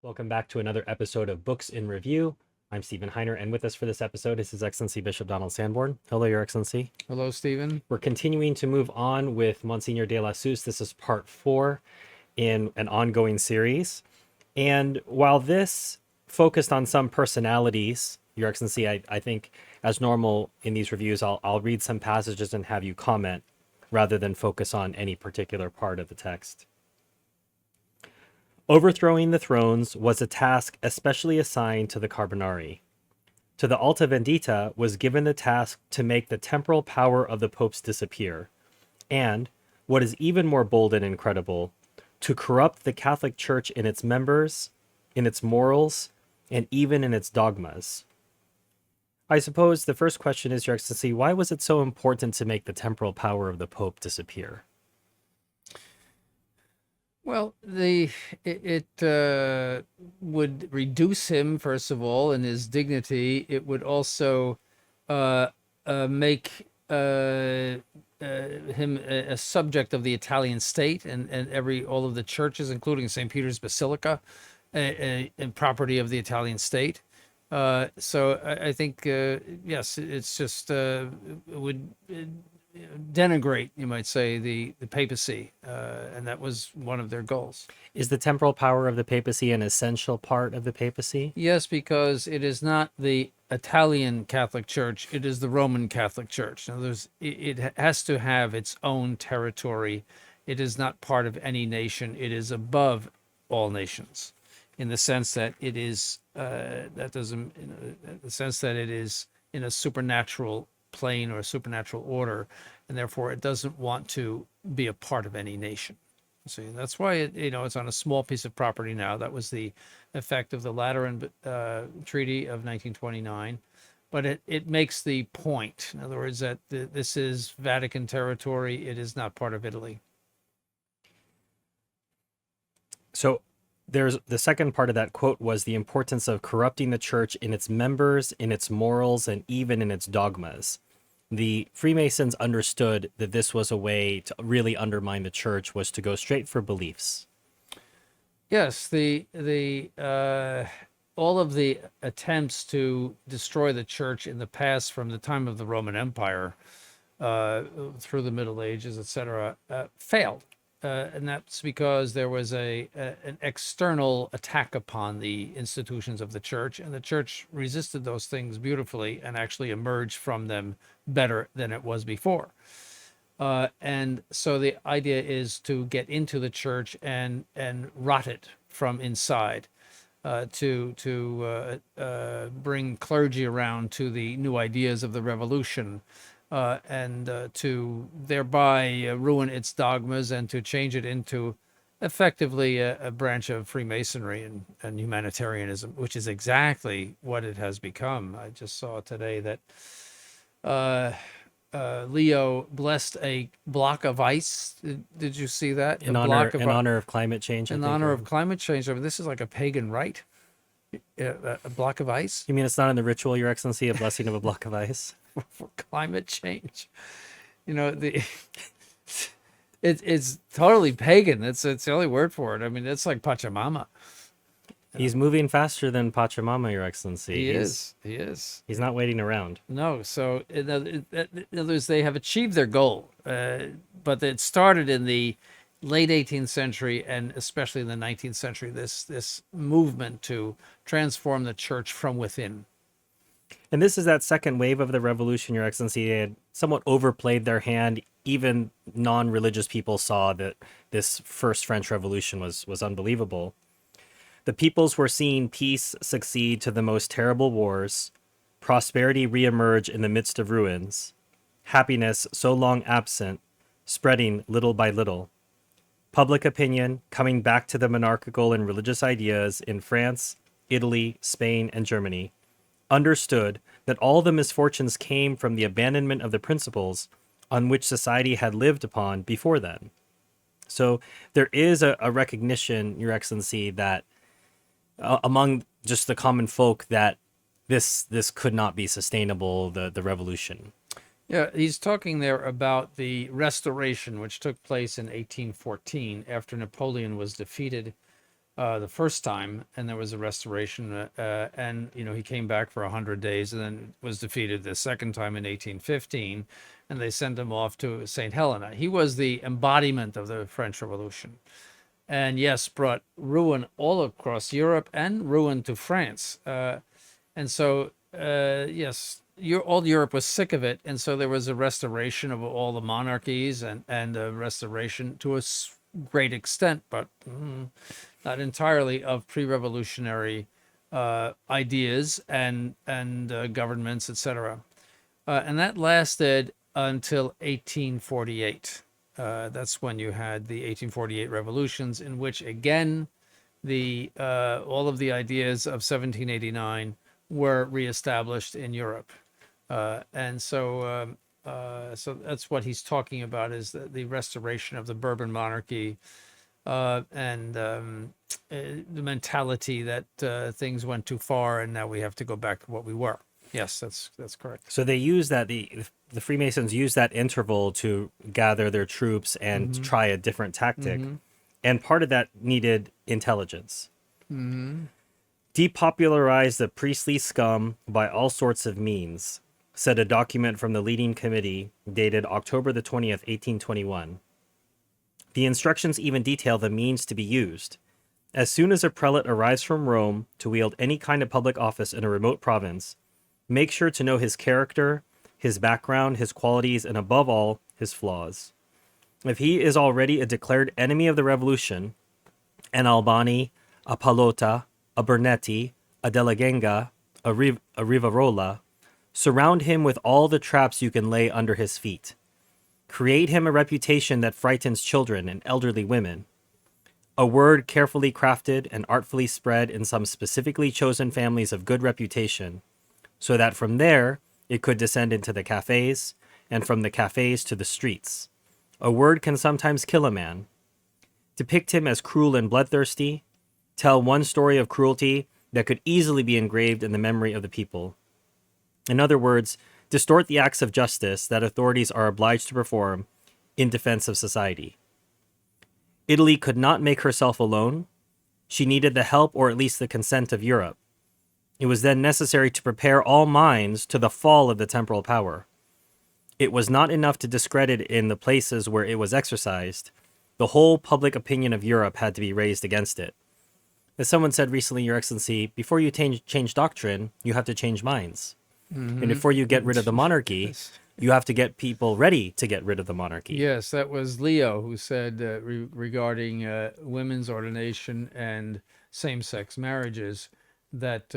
Welcome back to another episode of Books in Review. I'm Stephen Heiner, and with us for this episode is His Excellency Bishop Donald Sanborn. Hello, Your Excellency. Hello, Stephen. We're continuing to move on with Monsignor Delassus. This is part 4 in an ongoing series. And while this focused on some personalities, Your Excellency, I think as normal in these reviews, I'll read some passages and have you comment rather than focus on any particular part of the text. Overthrowing the thrones was a task especially assigned to the Carbonari. To the Alta Vendita was given the task to make the temporal power of the popes disappear, and, what is even more bold and incredible, to corrupt the Catholic Church in its members, in its morals, and even in its dogmas. I suppose the first question is, Your Excellency, why was it so important to make the temporal power of the Pope disappear? Well, it would reduce him, first of all, in his dignity. It would also make him a subject of the Italian state and all of the churches, including St. Peter's Basilica, and property of the Italian state. So I think, yes, it's just it would denigrate, you might say, the papacy, and that was one of their goals. Is the temporal power of the papacy an essential part of the papacy? Yes, because it is not the Italian Catholic Church, it is the Roman Catholic Church. Now, it has to have its own territory. It is not part of any nation. It is above all nations, in the sense that it is that doesn't, in the sense that it is in a supernatural plane or a supernatural order, and therefore it doesn't want to be a part of any nation. See, that's why it's on a small piece of property now. That was the effect of the Lateran Treaty of 1929, but it makes the point, in other words, that this is Vatican territory. It is not part of Italy. So there's the second part of that quote was the importance of corrupting the church in its members, in its morals, and even in its dogmas. The Freemasons understood that this was a way to really undermine the church, was to go straight for beliefs. Yes, the all of the attempts to destroy the church in the past, from the time of the Roman Empire through the Middle Ages, etc., failed. And that's because there was an external attack upon the institutions of the church, and the church resisted those things beautifully and actually emerged from them better than it was before. And so the idea is to get into the church and rot it from inside, to bring clergy around to the new ideas of the revolution, and to thereby ruin its dogmas and to change it into effectively a branch of Freemasonry and humanitarianism, which is exactly what it has become. I just saw today that Leo blessed a block of ice. Did you see that? In honor of climate change, in honor of climate change. I mean, this is like a pagan rite. A block of ice. You mean it's not in the ritual, Your Excellency, a blessing of a block of ice? For climate change, it's totally pagan. It's the only word for it. I mean, it's like Pachamama. He's moving faster than Pachamama, Your Excellency. He is. He's not waiting around. No. So in other words, they have achieved their goal, but it started in the late 18th century and especially in the 19th century. This movement to transform the church from within. And this is that second wave of the revolution, Your Excellency. They had somewhat overplayed their hand. Even non-religious people saw that this first French Revolution was unbelievable. The peoples were seeing peace succeed to the most terrible wars, prosperity reemerge in the midst of ruins, happiness so long absent, spreading little by little. Public opinion coming back to the monarchical and religious ideas in France, Italy, Spain, and Germany, understood that all the misfortunes came from the abandonment of the principles on which society had lived upon before then. So there is a recognition, Your Excellency, that among just the common folk that this could not be sustainable, the revolution. Yeah, he's talking there about the Restoration, which took place in 1814 after Napoleon was defeated the first time, and there was a restoration, and he came back for 100 days, and then was defeated the second time in 1815, and they sent him off to St. Helena. He was the embodiment of the French Revolution, and yes, brought ruin all across Europe and ruin to France. And so, yes, all Europe was sick of it, and so there was a restoration of all the monarchies, and a restoration to a great extent, but not entirely, of pre-revolutionary ideas and governments, etc. And that lasted until 1848. That's when you had the 1848 revolutions, in which again the all of the ideas of 1789 were reestablished in Europe, so that's what he's talking about, is the restoration of the Bourbon monarchy, and the mentality that things went too far and now we have to go back to what we were. Yes, that's correct. So they use that the Freemasons use that interval to gather their troops and try a different tactic, and part of that needed intelligence. Depopularize the priestly scum by all sorts of means, said a document from the leading committee dated October the 20th, 1821. The instructions even detail the means to be used. As soon as a prelate arrives from Rome to wield any kind of public office in a remote province, make sure to know his character, his background, his qualities, and above all, his flaws. If he is already a declared enemy of the revolution, an Albani, a Pallotta, a Bernetti, a Della Genga, a Rivarola, surround him with all the traps you can lay under his feet. Create him a reputation that frightens children and elderly women. A word carefully crafted and artfully spread in some specifically chosen families of good reputation, so that from there it could descend into the cafes, and from the cafes to the streets. A word can sometimes kill a man. Depict him as cruel and bloodthirsty. Tell one story of cruelty that could easily be engraved in the memory of the people. In other words, distort the acts of justice that authorities are obliged to perform in defense of society. Italy could not make herself alone. She needed the help, or at least the consent, of Europe. It was then necessary to prepare all minds to the fall of the temporal power. It was not enough to discredit it in the places where it was exercised. The whole public opinion of Europe had to be raised against it. As someone said recently, Your Excellency, before you change doctrine, you have to change minds. And before you get rid of the monarchy, you have to get people ready to get rid of the monarchy. Yes, that was Leo who said regarding women's ordination and same-sex marriages, that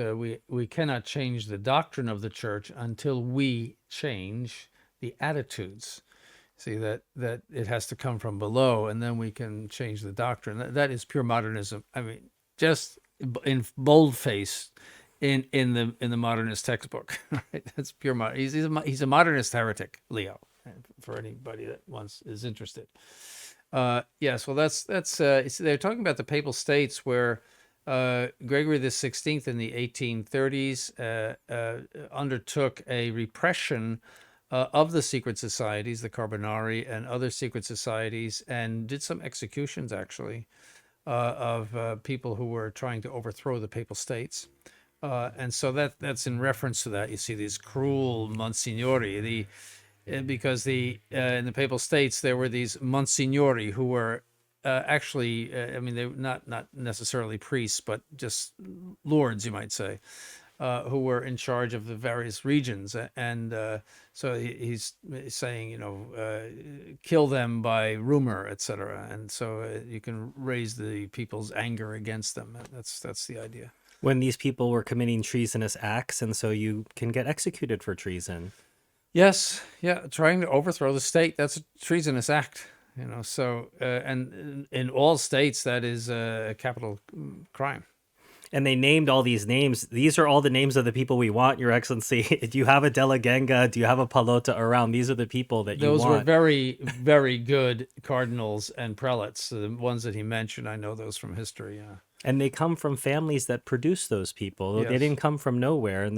we cannot change the doctrine of the church until we change the attitudes. See, that it has to come from below, and then we can change the doctrine. That is pure modernism. I mean, just in boldface in the modernist textbook. Right? That's pure modern. He's a modernist heretic, Leo, for anybody that is interested. Yes, well, that's they're talking about the Papal States, where Gregory the 16th in the 1830s undertook a repression of the secret societies, the Carbonari and other secret societies, and did some executions, actually, of people who were trying to overthrow the Papal States. And so that's in reference to that. You see these cruel Monsignori, because in the Papal States there were these Monsignori who were actually, I mean, they were not necessarily priests, but just lords, you might say, who were in charge of the various regions. And so he's saying, kill them by rumor, etc. And so you can raise the people's anger against them. That's the idea. When these people were committing treasonous acts, and so you can get executed for treason. Yes, yeah, trying to overthrow the state, that's a treasonous act, so, and in all states, that is a capital crime. And they named all these names. These are all the names of the people we want, Your Excellency. Do you have a Della Genga? Do you have a Pallotta around? These are the people that you want. Those were very, very good cardinals and prelates. The ones that he mentioned, I know those from history, yeah. And they come from families that produce those people. Yes. They didn't come from nowhere. And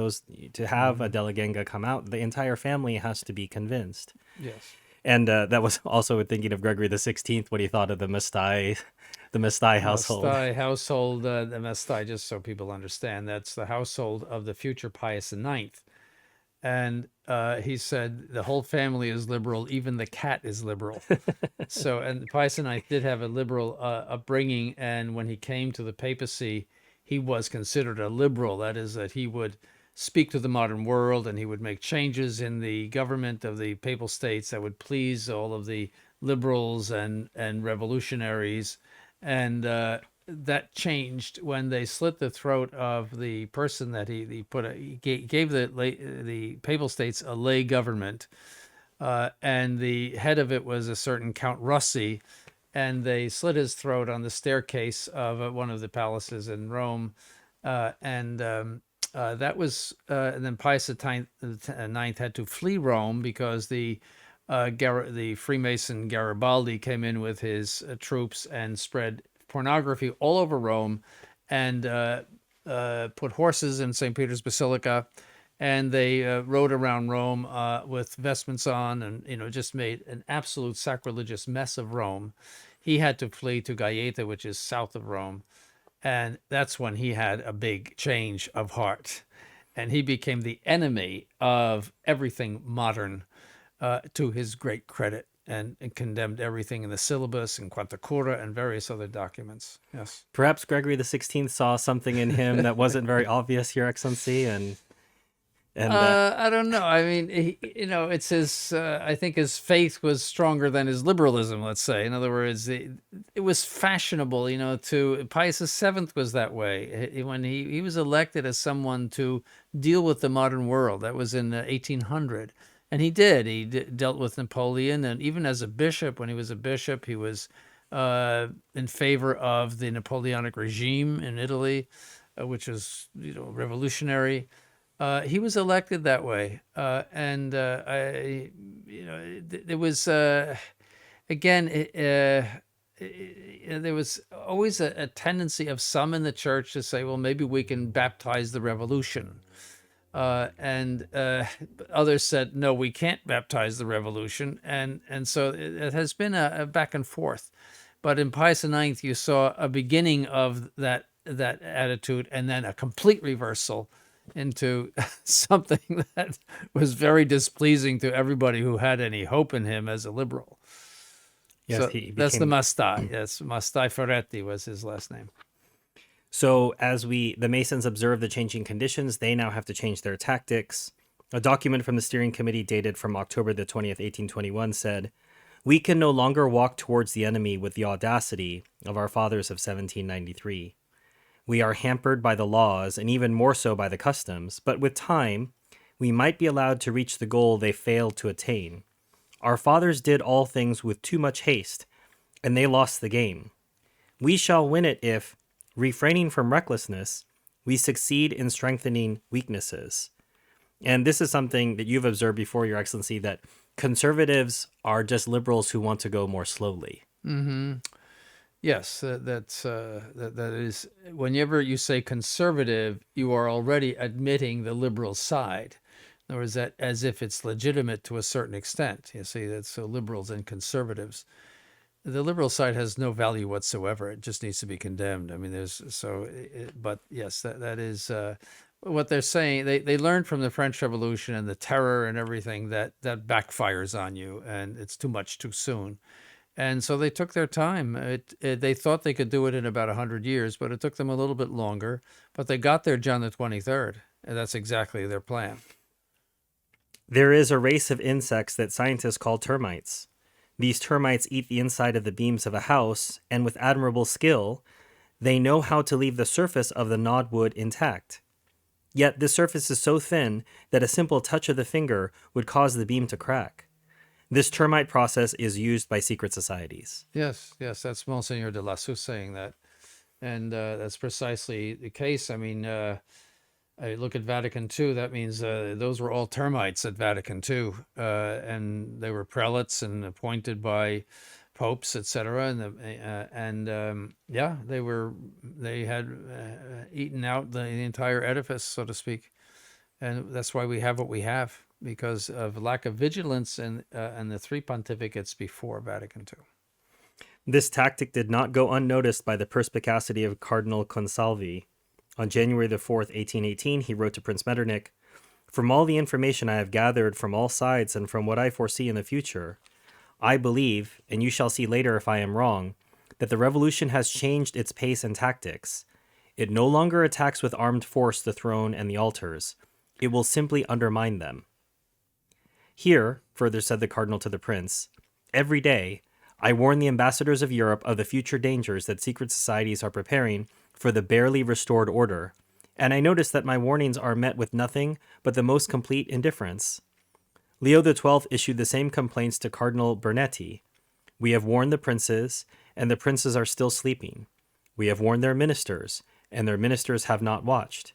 to have a Della Genga come out, the entire family has to be convinced. Yes. And that was also thinking of Gregory the 16th when he thought of the Mastai the Mastai household. Mastai household, the Mastai, just so people understand, that's the household of the future Pius IX. And he said the whole family is liberal, even the cat is liberal. So, and Pius IX did have a liberal upbringing, and when he came to the papacy, he was considered a liberal. That is, that he would speak to the modern world, and he would make changes in the government of the papal states that would please all of the liberals and revolutionaries, and that changed when they slit the throat of the person that he gave the papal states a lay government, and the head of it was a certain Count Rossi, and they slit his throat on the staircase of one of the palaces in Rome, and that was and then Pius IX had to flee Rome because the Freemason Garibaldi came in with his troops and spread pornography all over Rome, and put horses in St. Peter's Basilica, and they rode around Rome with vestments on, and just made an absolute sacrilegious mess of Rome. He had to flee to Gaeta, which is south of Rome, and that's when he had a big change of heart, and he became the enemy of everything modern, to his great credit, and condemned everything in the syllabus and Quanta Cura and various other documents. Yes. Perhaps Gregory the 16th saw something in him that wasn't very obvious, Your Excellency, and I don't know. I mean, it's his. I think his faith was stronger than his liberalism. Let's say, in other words, it was fashionable. To Pius VII was that way. When he was elected as someone to deal with the modern world. That was in 1800, and he did. He dealt with Napoleon, and even as a bishop, when he was a bishop, he was in favor of the Napoleonic regime in Italy, which was revolutionary. He was elected that way, and there was again. There was always a tendency of some in the church to say, "Well, maybe we can baptize the revolution," and others said, "No, we can't baptize the revolution," and so it has been a back and forth. But in Pius IX, you saw a beginning of that attitude, and then a complete reversal into something that was very displeasing to everybody who had any hope in him as a liberal. yes, So he that's the became. Mastai. Yes, Mastai Ferretti was his last name. So as the Masons observe the changing conditions, they now have to change their tactics. A document from the steering committee dated from October the 20th, 1821 said, "We can no longer walk towards the enemy with the audacity of our fathers of 1793. We are hampered by the laws and even more so by the customs, but with time, we might be allowed to reach the goal they failed to attain. Our fathers did all things with too much haste, and they lost the game. We shall win it if, refraining from recklessness, we succeed in strengthening weaknesses." And this is something that you've observed before, Your Excellency, that conservatives are just liberals who want to go more slowly. Yes, that is. Whenever you say conservative, you are already admitting the liberal side. In other words, that as if it's legitimate to a certain extent. You see, that's so liberals and conservatives. The liberal side has no value whatsoever. It just needs to be condemned. I mean, but yes, that is what they're saying. They learned from the French Revolution and the terror and everything that backfires on you, and it's too much too soon. And so they took their time. They thought they could do it in about 100 years, but it took them a little bit longer. But they got there John the 23rd, and that's exactly their plan. There is a race of insects that scientists call termites. These termites eat the inside of the beams of a house, and with admirable skill, they know how to leave the surface of the gnawed wood intact. Yet this surface is so thin that a simple touch of the finger would cause the beam to crack. This termite process is used by secret societies. Yes, that's Monseigneur Delassus saying that. And that's precisely the case. I mean, I look at Vatican II, that means those were all termites at Vatican II. And they were prelates and appointed by popes, etc. Yeah, they had eaten out the entire edifice, so to speak. And that's why we have what we have, because of lack of vigilance and the three pontificates before Vatican II. This tactic did not go unnoticed by the perspicacity of Cardinal Consalvi. On January the 4th, 1818, he wrote to Prince Metternich, "From all the information I have gathered from all sides and from what I foresee in the future, I believe, and you shall see later if I am wrong, that the revolution has changed its pace and tactics. It no longer attacks with armed force the throne and the altars. It will simply undermine them." Here, further said the cardinal to the prince, "every day I warn the ambassadors of Europe of the future dangers that secret societies are preparing for the barely restored order, and I notice that my warnings are met with nothing but the most complete indifference. Leo XII issued the same complaints to Cardinal Bernetti. We have warned the princes, and the princes are still sleeping. We have warned their ministers, and their ministers have not watched.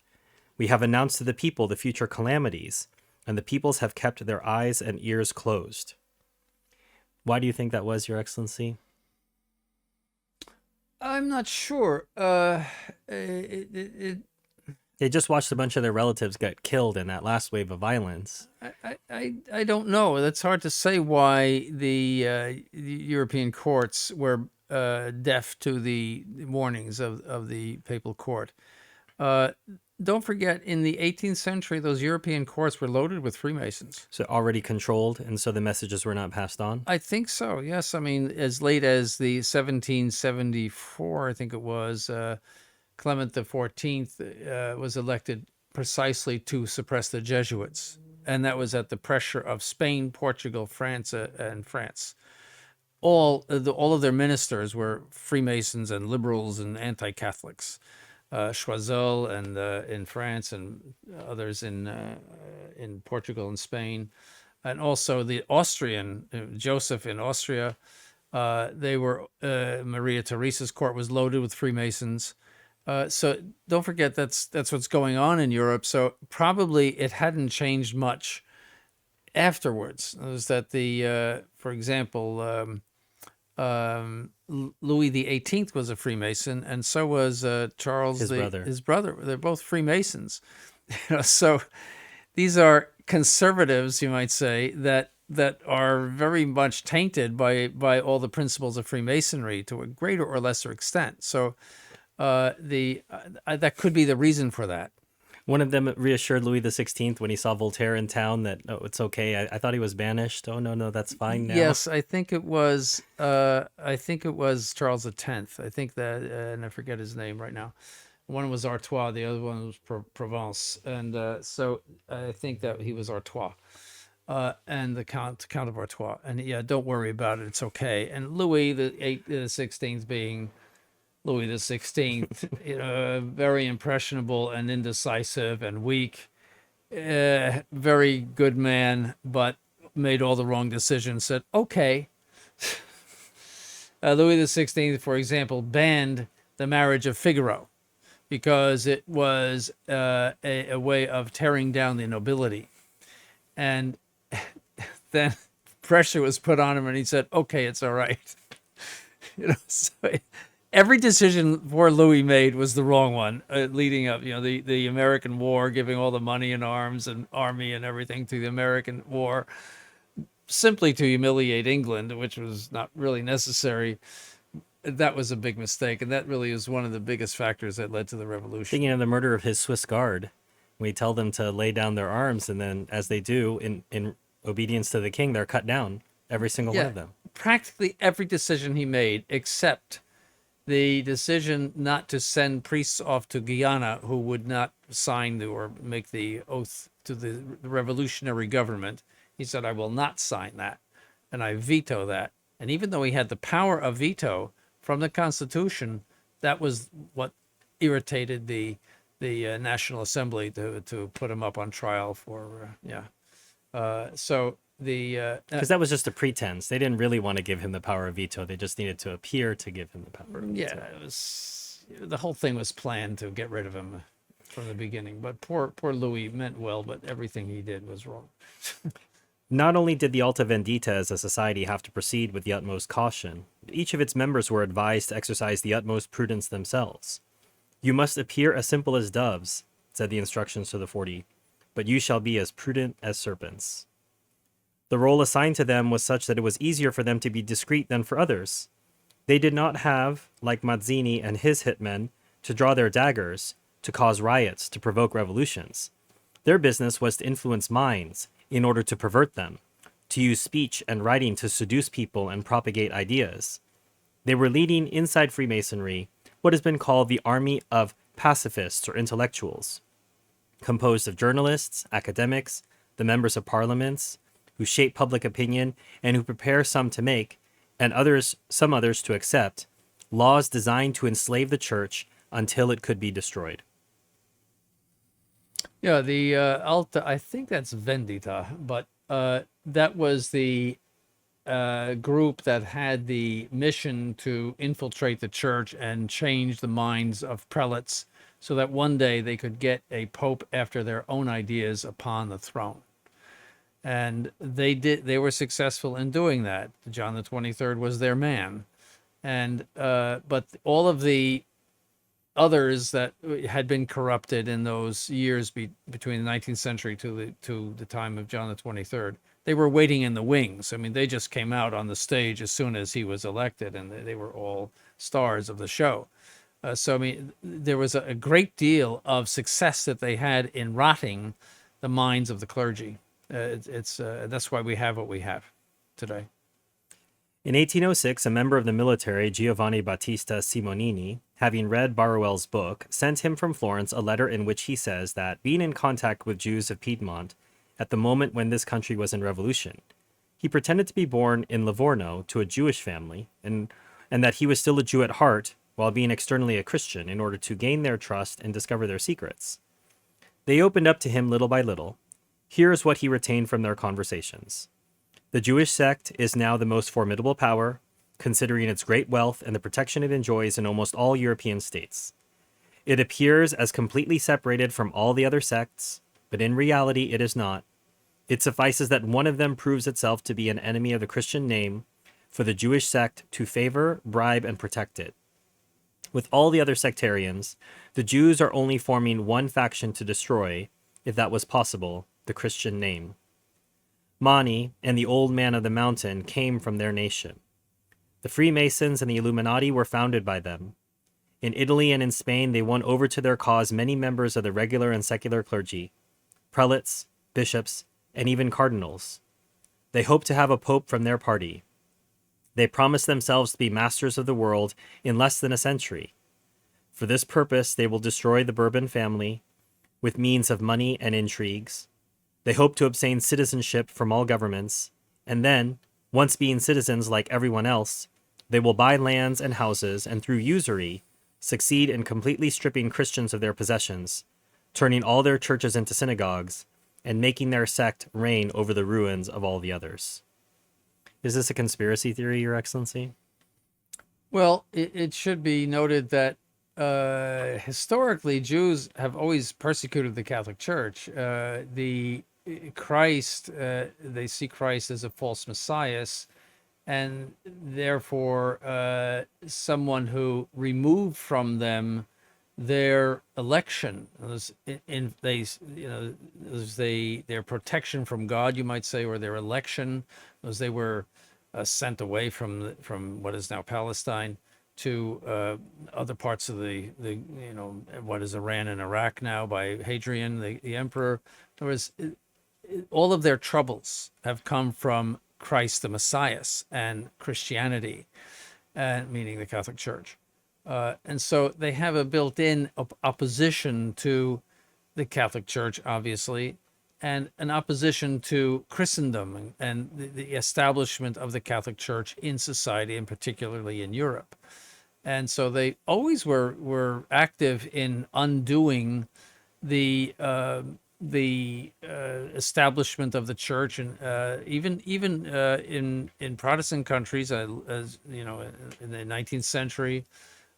We have announced to the people the future calamities, and the peoples have kept their eyes and ears closed." Why do you think that was, Your Excellency? I'm not sure. It They just watched a bunch of their relatives get killed in that last wave of violence. I don't know. That's hard to say why the European courts were deaf to the warnings of the papal court. Don't forget, in the 18th century, those European courts were loaded with Freemasons. So already controlled, and so the messages were not passed on? I think so, yes. I mean, as late as the 1774, I think it was, Clement XIV was elected precisely to suppress the Jesuits. And that was at the pressure of Spain, Portugal, France, and France. All of their ministers were Freemasons and liberals and anti-Catholics. Choiseul and in France, and others in Portugal and Spain, and also the Austrian Joseph in Austria. They were Maria Theresa's court was loaded with Freemasons. So don't forget that's what's going on in Europe. So probably it hadn't changed much afterwards. It was that for example, Louis XVIII was a Freemason, and so was Charles, his brother. They're both Freemasons. So these are conservatives, you might say, that are very much tainted by all the principles of Freemasonry to a greater or lesser extent. So that could be the reason for that. One of them reassured Louis XVI when he saw Voltaire in town that, "Oh, it's okay. I thought he was banished. Oh, no, that's fine now." Yes, I think it was Charles X. I think that, and I forget his name right now. One was Artois, the other one was Provence, and so I think that he was Artois, and the Count of Artois. And yeah, don't worry about it; it's okay. And Louis the XVI being Louis XVI, very impressionable and indecisive and weak, very good man, but made all the wrong decisions. Said, okay. Louis XVI, for example, banned the marriage of Figaro because it was a way of tearing down the nobility. And then pressure was put on him, and he said, okay, it's all right. So every decision poor Louis made was the wrong one, leading up, the American War, giving all the money and arms and army and everything to the American war, simply to humiliate England, which was not really necessary. That was a big mistake, and that really is one of the biggest factors that led to the revolution. Thinking of the murder of his Swiss guard, we tell them to lay down their arms, and then as they do, in obedience to the king, they're cut down, every single one of them. Practically every decision he made, except the decision not to send priests off to Guyana who would not sign or make the oath to the revolutionary government. He said, I will not sign that, and I veto that. And even though he had the power of veto from the Constitution, that was what irritated the National Assembly to put him up on trial for, because that was just a pretense. They didn't really want to give him the power of veto. They just needed to appear to give him the power of veto. Yeah, the whole thing was planned to get rid of him from the beginning. But poor Louis meant well, but everything he did was wrong. Not only did the Alta Vendita as a society have to proceed with the utmost caution, but each of its members were advised to exercise the utmost prudence themselves. You must appear as simple as doves, said the instructions to the 40, but you shall be as prudent as serpents. The role assigned to them was such that it was easier for them to be discreet than for others. They did not have, like Mazzini and his hitmen, to draw their daggers, to cause riots, to provoke revolutions. Their business was to influence minds in order to pervert them, to use speech and writing to seduce people and propagate ideas. They were leading inside Freemasonry what has been called the army of pacifists or intellectuals, composed of journalists, academics, the members of parliaments, who shape public opinion and who prepare some to make, and some others to accept, laws designed to enslave the church until it could be destroyed. Yeah, the Alta, I think that's Vendita, but that was the group that had the mission to infiltrate the church and change the minds of prelates so that one day they could get a pope after their own ideas upon the throne. And they were successful in doing that. John the 23rd was their man. And but all of the others that had been corrupted in those years between the 19th century to the time of John the 23rd, they were waiting in the wings. I mean, they just came out on the stage as soon as he was elected, and they were all stars of the show. So I mean, there was a great deal of success that they had in rotting the minds of the clergy. That's why we have what we have today. In 1806, a member of the military, Giovanni Battista Simonini, having read Barruel's book, sent him from Florence a letter in which he says that, being in contact with Jews of Piedmont at the moment when this country was in revolution, he pretended to be born in Livorno to a Jewish family, and that he was still a Jew at heart while being externally a Christian in order to gain their trust and discover their secrets. They opened up to him little by little. Here is what he retained from their conversations. The Jewish sect is now the most formidable power, considering its great wealth and the protection it enjoys in almost all European states. It appears as completely separated from all the other sects, but in reality it is not. It suffices that one of them proves itself to be an enemy of the Christian name for the Jewish sect to favor, bribe, and protect it. With all the other sectarians, the Jews are only forming one faction to destroy, if that was possible, the Christian name. Mani and the old man of the mountain came from their nation. The Freemasons and the Illuminati were founded by them. In Italy and in Spain, they won over to their cause many members of the regular and secular clergy, prelates, bishops, and even cardinals. They hope to have a pope from their party. They promise themselves to be masters of the world in less than a century. For this purpose, they will destroy the Bourbon family with means of money and intrigues. They hope to obtain citizenship from all governments, and then, once being citizens like everyone else, they will buy lands and houses, and through usury, succeed in completely stripping Christians of their possessions, turning all their churches into synagogues, and making their sect reign over the ruins of all the others. Is this a conspiracy theory, Your Excellency? Well, it should be noted that historically Jews have always persecuted the Catholic Church. The Christ, they see Christ as a false Messiah, and therefore someone who removed from them their election, their protection from God, you might say, or their election, as they were sent away from what is now Palestine to other parts of the what is Iran and Iraq now by Hadrian, the emperor. There was all of their troubles have come from Christ the Messiah and Christianity, meaning the Catholic Church. And so they have a built-in opposition to the Catholic Church, obviously, and an opposition to Christendom and the establishment of the Catholic Church in society, and particularly in Europe. And so they always were active in undoing the establishment of the church, and even in Protestant countries, as you know, in the 19th century,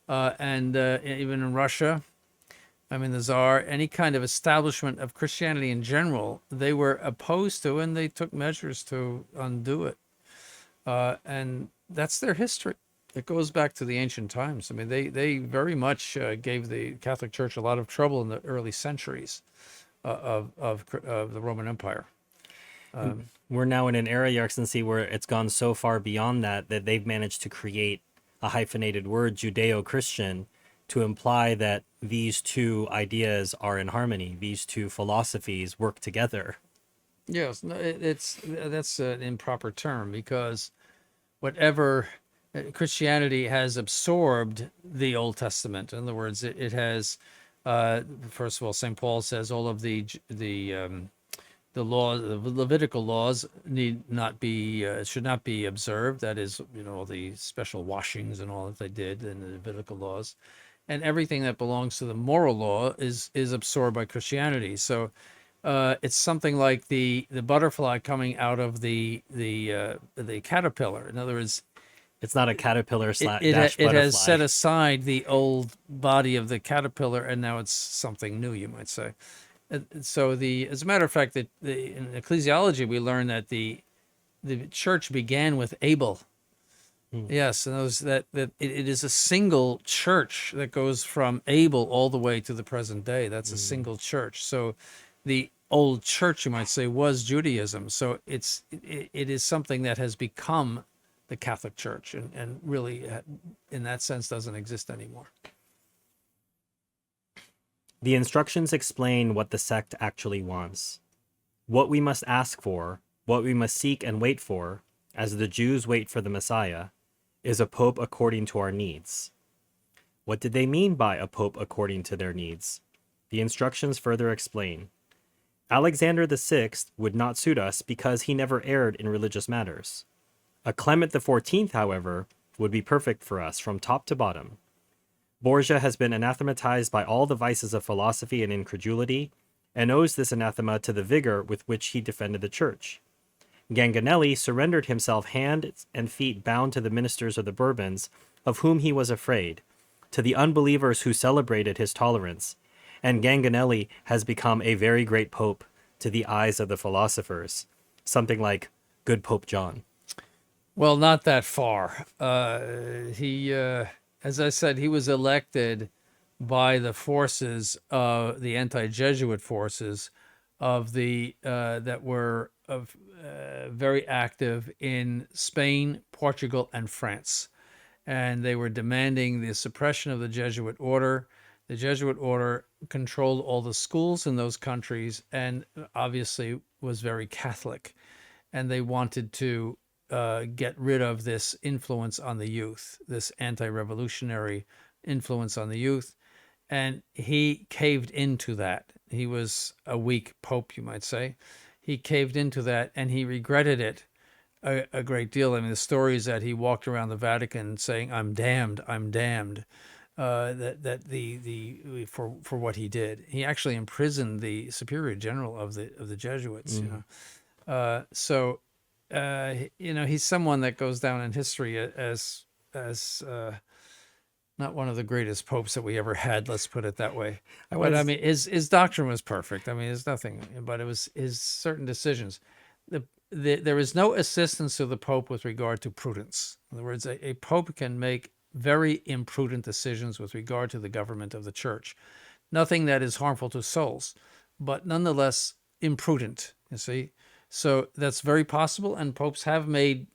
and even in Russia. I mean, the Tsar, any kind of establishment of Christianity in general, they were opposed to, and they took measures to undo it. And that's their history. It goes back to the ancient times. I mean, they very much gave the Catholic Church a lot of trouble in the early centuries of the Roman Empire. We're now in an era, Your Excellency, where it's gone so far beyond that they've managed to create a hyphenated word, Judeo-Christian, to imply that these two ideas are in harmony. These two philosophies work together. Yes, no, that's an improper term because whatever Christianity has absorbed the Old Testament. In other words, it has. First of all, St. Paul says all of the law, the Levitical laws need not be should not be observed. That is, all the special washings and all that they did in the Levitical laws, and everything that belongs to the moral law is absorbed by Christianity. So it's something like the butterfly coming out of the caterpillar. In other words, It's not a caterpillar it slash it dash it has butterfly. set aside the old body of the caterpillar, and now it's something new, you might say. So as a matter of fact, that in ecclesiology we learn that the church began with Abel. Hmm. Yes, and it is a single church that goes from Abel all the way to the present day. That's a Mm. single church. So the old church, you might say, was Judaism. So it is something that has become the Catholic Church, and really, in that sense, doesn't exist anymore. The instructions explain what the sect actually wants, what we must ask for, what we must seek and wait for, as the Jews wait for the Messiah, is a pope according to our needs. What did they mean by a pope according to their needs? The instructions further explain. Alexander VI would not suit us because he never erred in religious matters. A Clement XIV, however, would be perfect for us from top to bottom. Borgia has been anathematized by all the vices of philosophy and incredulity, and owes this anathema to the vigor with which he defended the church. Ganganelli surrendered himself hands and feet bound to the ministers of the Bourbons, of whom he was afraid, to the unbelievers who celebrated his tolerance, and Ganganelli has become a very great pope to the eyes of the philosophers, something like good Pope John. Well, not that far. As I said, he was elected by the forces, the anti-Jesuit forces of the that were very active in Spain, Portugal, and France, and they were demanding the suppression of the Jesuit order. The Jesuit order controlled all the schools in those countries, and obviously was very Catholic, and they wanted to get rid of this influence on the youth, this anti-revolutionary influence on the youth. And he caved into that. He was a weak pope, you might say. He caved into that, and he regretted it a great deal. I mean, the story is that he walked around the Vatican saying, "I'm damned, I'm damned." That the for what he did. He actually imprisoned the superior general of the Jesuits. Mm. He's someone that goes down in history as not one of the greatest popes that we ever had. Let's put it that way. I But I was mean, his doctrine was perfect. I mean, there's nothing, but it was his certain decisions. There is no assistance to the pope with regard to prudence. In other words, a pope can make very imprudent decisions with regard to the government of the church. Nothing that is harmful to souls, but nonetheless imprudent. You see, so that's very possible, and popes have made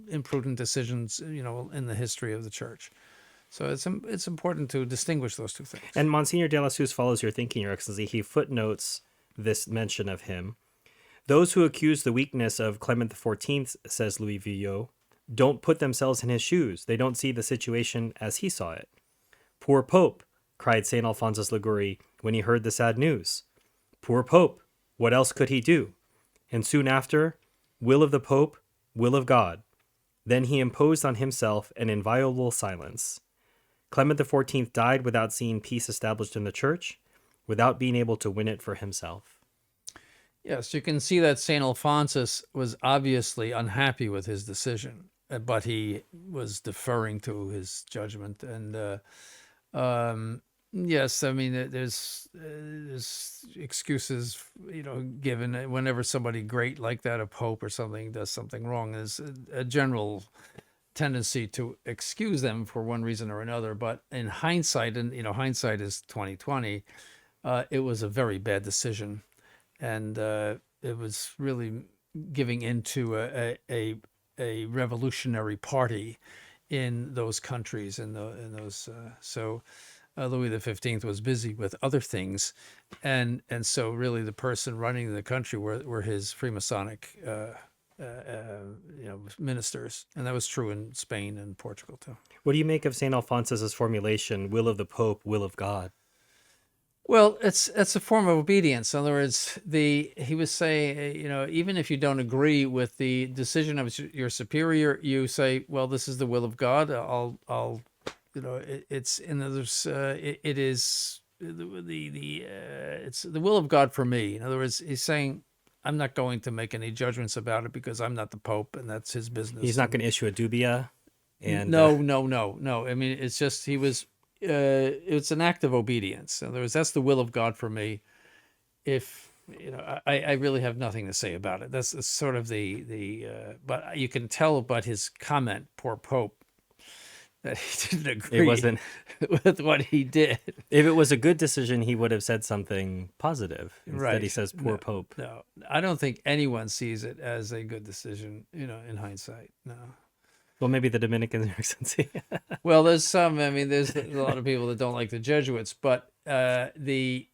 imprudent decisions, in the history of the church. So it's important to distinguish those two things. And Monsignor Delassus follows your thinking, Your Excellency. He footnotes this mention of him. Those who accuse the weakness of Clement XIV, says Louis Villot, don't put themselves in his shoes. They don't see the situation as he saw it. Poor Pope, cried St. Alphonsus Liguori when he heard the sad news. Poor Pope, what else could he do? And soon after, will of the Pope, will of God. Then he imposed on himself an inviolable silence. Clement XIV died without seeing peace established in the church, without being able to win it for himself. Yes, you can see that St. Alphonsus was obviously unhappy with his decision, but he was deferring to his judgment. And yes, I mean, there's excuses, given whenever somebody great like that, a pope or something, does something wrong. There's a general tendency to excuse them for one reason or another. But in hindsight, and hindsight is 2020, it was a very bad decision. And it was really giving into a revolutionary party in those countries, in those. So Louis XV was busy with other things, and so really the person running the country were his Freemasonic ministers, and that was true in Spain and Portugal too. What do you make of St. Alphonsus's formulation, will of the Pope, will of God? Well, it's a form of obedience. In other words, he was saying, even if you don't agree with the decision of your superior, you say, well, this is the will of God. I'll it's in others. It is it's the will of God for me. In other words, he's saying, I'm not going to make any judgments about it because I'm not the Pope, and that's his He's business. not going to issue a dubia. And No. I mean, it's just he was. It's an act of obedience. In other words, that's the will of God for me. If I really have nothing to say about it. That's sort of but you can tell by his comment, poor Pope, that he didn't agree it wasn't. with what he did. If it was a good decision, he would have said something positive. Instead, Right. he says, "Poor Pope." No, I don't think anyone sees it as a good decision. In hindsight, no. Well, maybe the Dominicans are Excellency. Well, there's some. I mean, there's a lot of people that don't like the Jesuits, but it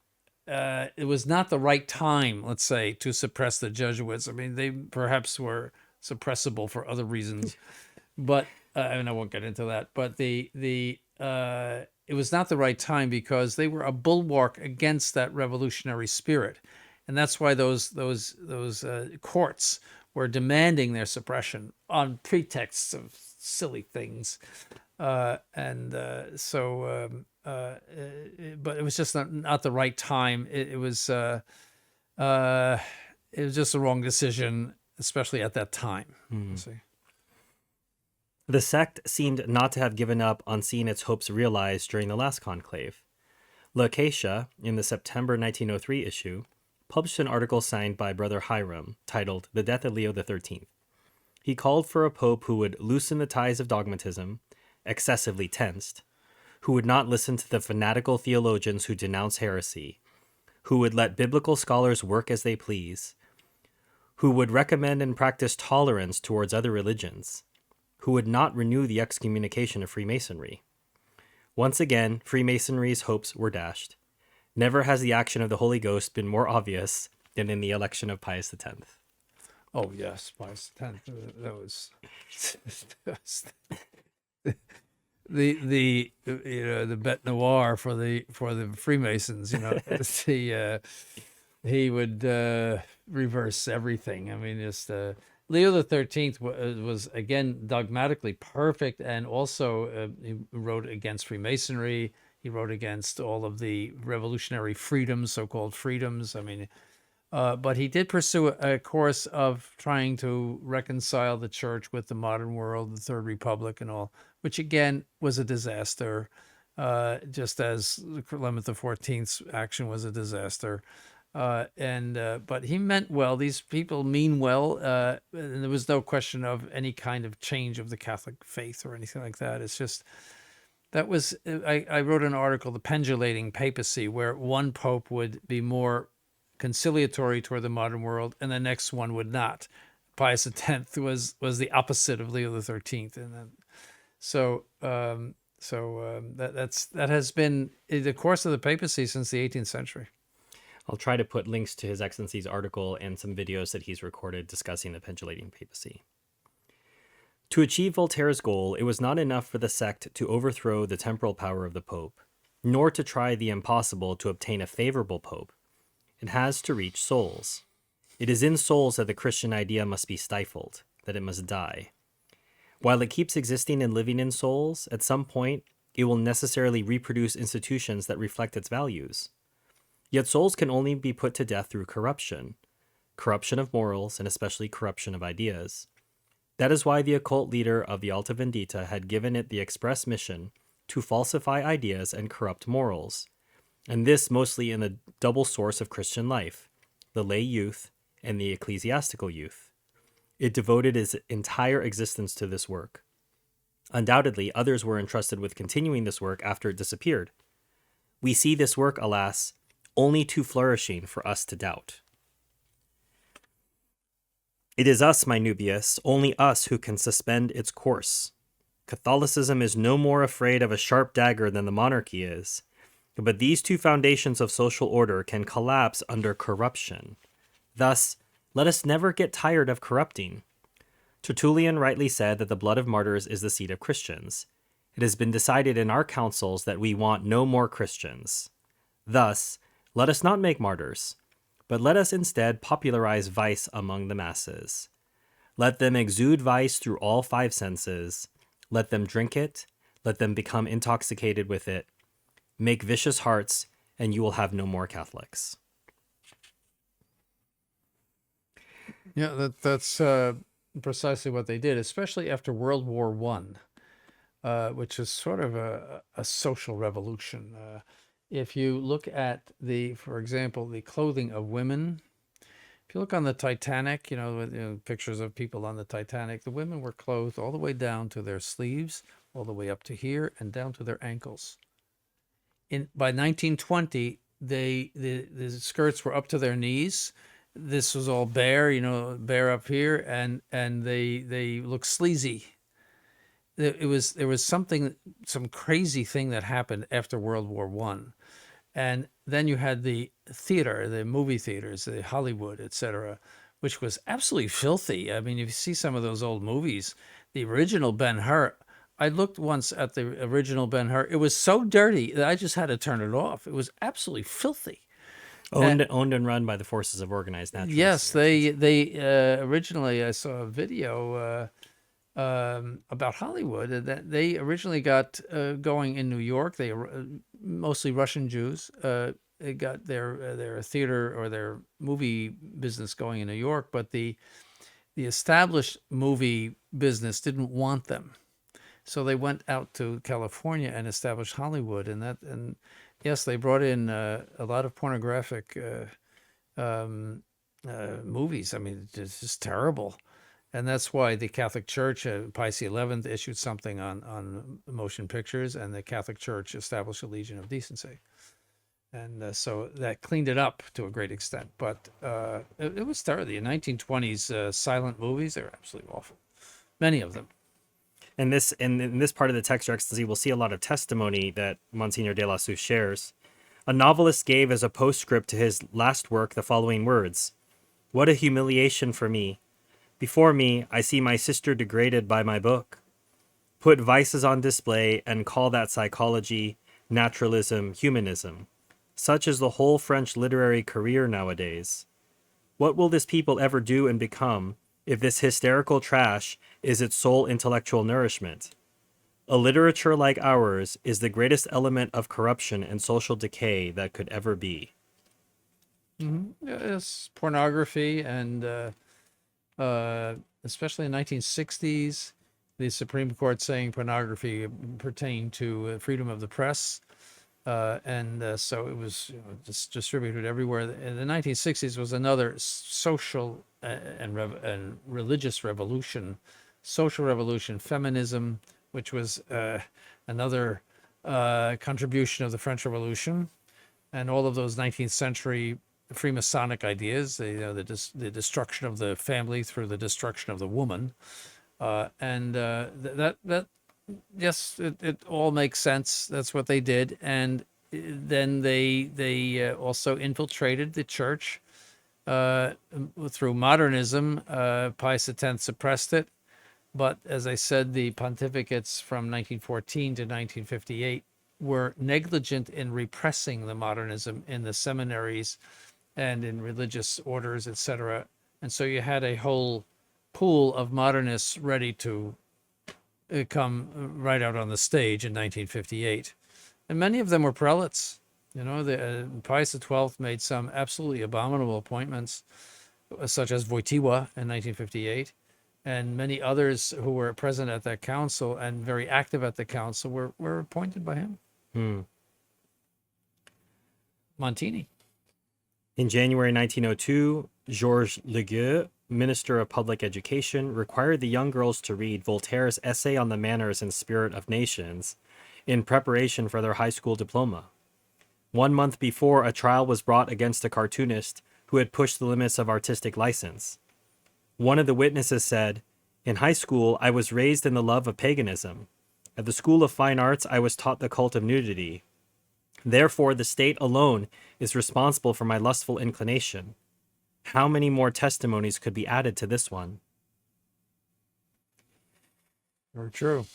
was not the right time, let's say, to suppress the Jesuits. I mean, they perhaps were suppressible for other reasons, but and I won't get into that. But it was not the right time because they were a bulwark against that revolutionary spirit, and that's why those courts were demanding their suppression on pretexts of silly things, but it was just not the right time. It was just a wrong decision, especially at that time. See. The sect seemed not to have given up on seeing its hopes realized during the last conclave. La Acacia, in the September 1903 issue, published an article signed by Brother Hiram titled The Death of Leo XIII. He called for a pope who would loosen the ties of dogmatism, excessively tensed, who would not listen to the fanatical theologians who denounce heresy, who would let biblical scholars work as they please, who would recommend and practice tolerance towards other religions, who would not renew the excommunication of Freemasonry. Once again, Freemasonry's hopes were dashed. Never has the action of the Holy Ghost been more obvious than in the election of Pius X. Oh yes, Pius X. That was the bête noire for the Freemasons. He would reverse everything. I mean, just Leo XIII was again dogmatically perfect, and also he wrote against Freemasonry. He wrote against all of the revolutionary freedoms, so-called freedoms. I mean, but he did pursue a course of trying to reconcile the church with the modern world, the Third Republic and all, which again was a disaster, just as Clement XIV's action was a disaster. But he meant well. These people mean well, and there was no question of any kind of change of the Catholic faith or anything like that. It's just that was I wrote an article, The Pendulating Papacy, where one pope would be more conciliatory toward the modern world, and the next one would not. Pius X was the opposite of Leo XIII, and then, that has been the course of the papacy since the 18th century. I'll try to put links to His Excellency's article and some videos that he's recorded discussing the pendulating papacy. To achieve Voltaire's goal, it was not enough for the sect to overthrow the temporal power of the Pope, nor to try the impossible to obtain a favorable Pope. It has to reach souls. It is in souls that the Christian idea must be stifled, that it must die. While it keeps existing and living in souls, at some point, it will necessarily reproduce institutions that reflect its values. Yet souls can only be put to death through corruption of morals, and especially corruption of ideas. That is why the occult leader of the Alta Vendita had given it the express mission to falsify ideas and corrupt morals, and this mostly in the double source of Christian life, the lay youth and the ecclesiastical youth. It devoted its entire existence to this work. Undoubtedly, others were entrusted with continuing this work after it disappeared. We see this work, alas, only too flourishing for us to doubt. It is us, my Nubius, only us who can suspend its course. Catholicism is no more afraid of a sharp dagger than the monarchy is. But these two foundations of social order can collapse under corruption. Thus, let us never get tired of corrupting. Tertullian rightly said that the blood of martyrs is the seed of Christians. It has been decided in our councils that we want no more Christians. Thus, let us not make martyrs, but let us instead popularize vice among the masses. Let them exude vice through all five senses. Let them drink it. Let them become intoxicated with it. Make vicious hearts, and you will have no more Catholics. Yeah, that's precisely what they did, especially after World War One, which is sort of a social revolution. If you look at for example, the clothing of women, if you look on the Titanic, pictures of people on the Titanic, the women were clothed all the way down to their sleeves, all the way up to here, and down to their ankles. By 1920, the skirts were up to their knees. This was all bare, bare up here, and they look sleazy. There was some crazy thing that happened after World War One, and then you had the theater, the movie theaters, the Hollywood, etc., which was absolutely filthy. I mean, if you see some of those old movies, the original Ben-Hur. I looked once at the original Ben-Hur. It was so dirty that I just had to turn it off. It was absolutely filthy. Owned and run by the forces of organized nationalists. Yes, they originally, I saw a video about Hollywood that they originally got going in New York. They mostly Russian Jews. They got their theater or their movie business going in New York, but the established movie business didn't want them. So they went out to California and established Hollywood, and yes, they brought in a lot of pornographic movies. I mean, it's just terrible, and that's why the Catholic Church, Pius XI, issued something on motion pictures, and the Catholic Church established a Legion of Decency, and so that cleaned it up to a great extent. But it was terrible. The 1920s silent movies, they were absolutely awful, many of them. In this part of the text, Your Excellency, we'll see a lot of testimony that Monsignor Delassus shares. A novelist gave as a postscript to his last work the following words: "What a humiliation for me. Before me, I see my sister degraded by my book. Put vices on display and call that psychology, naturalism, humanism. Such is the whole French literary career nowadays. What will this people ever do and become if this hysterical trash is its sole intellectual nourishment? A literature like ours is the greatest element of corruption and social decay that could ever be." Mm-hmm. Yes, pornography, and especially in the 1960s, the Supreme Court saying pornography pertained to freedom of the press, and so it was just distributed everywhere. In the 1960s was another social and religious revolution, social revolution, feminism, which was another contribution of the French Revolution, and all of those 19th century Freemasonic ideas, the destruction of the family through the destruction of the woman, and that yes, it all makes sense. That's what they did, and then they also infiltrated the church through modernism. Pius X suppressed it, but as I said, the pontificates from 1914 to 1958 were negligent in repressing the modernism in the seminaries and in religious orders, etc. And so you had a whole pool of modernists ready to come right out on the stage in 1958. And many of them were prelates. Pius XII made some absolutely abominable appointments, such as Wojtyła in 1958, and many others who were present at that council and very active at the council were appointed by him. Montini. In January 1902, Georges Legueux, Minister of Public Education, required the young girls to read Voltaire's Essay on the Manners and Spirit of Nations in preparation for their high school diploma. 1 month before, a trial was brought against a cartoonist who had pushed the limits of artistic license. One of the witnesses said, In high school, I was raised in the love of paganism. At the School of Fine Arts, I was taught the cult of nudity. Therefore, the state alone is responsible for my lustful inclination. How many more testimonies could be added to this one? Very true.